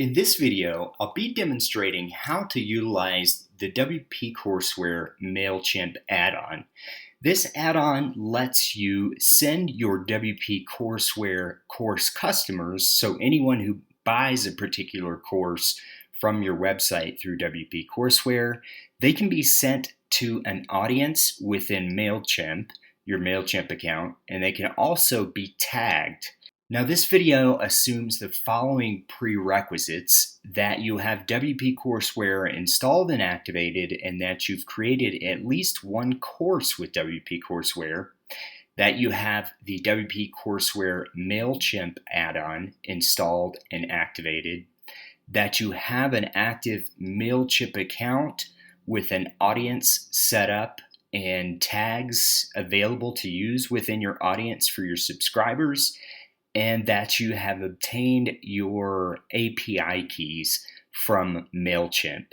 In this video, I'll be demonstrating how to utilize the WP Courseware Mailchimp add-on. This add-on lets you send your WP Courseware course customers, so anyone who buys a particular course from your website through WP Courseware, they can be sent to an audience within Mailchimp, your Mailchimp account, and they can also be tagged. Now this video assumes the following prerequisites: that you have WP Courseware installed and activated, and that you've created at least one course with WP Courseware, that you have the WP Courseware Mailchimp add-on installed and activated, that you have an active Mailchimp account with an audience set up and tags available to use within your audience for your subscribers, and that you have obtained your API keys from Mailchimp.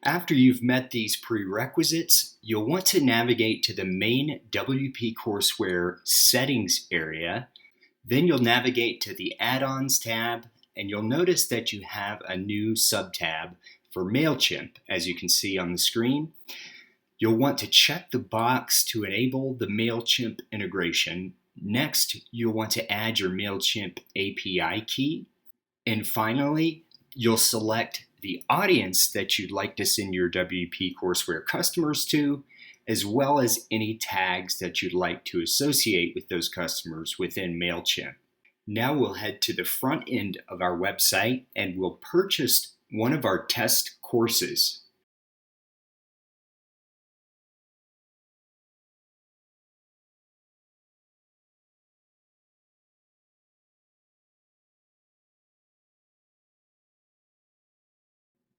After you've met these prerequisites, you'll want to navigate to the main WP Courseware settings area. Then you'll navigate to the add-ons tab, and you'll notice that you have a new sub-tab for Mailchimp, as you can see on the screen. You'll want to check the box to enable the Mailchimp integration. Next, you'll want to add your Mailchimp API key. And finally, you'll select the audience that you'd like to send your WP Courseware customers to, as well as any tags that you'd like to associate with those customers within Mailchimp. Now we'll head to the front end of our website and we'll purchase one of our test courses.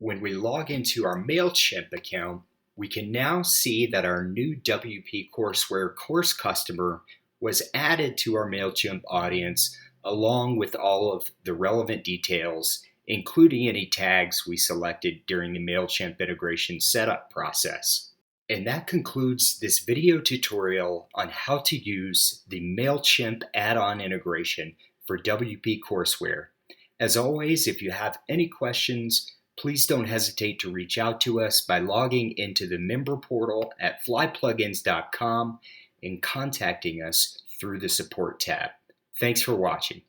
When we log into our Mailchimp account, we can now see that our new WP Courseware course customer was added to our Mailchimp audience, along with all of the relevant details, including any tags we selected during the Mailchimp integration setup process. And that concludes this video tutorial on how to use the Mailchimp add-on integration for WP Courseware. As always, if you have any questions, please don't hesitate to reach out to us by logging into the member portal at flyplugins.com and contacting us through the support tab. Thanks for watching.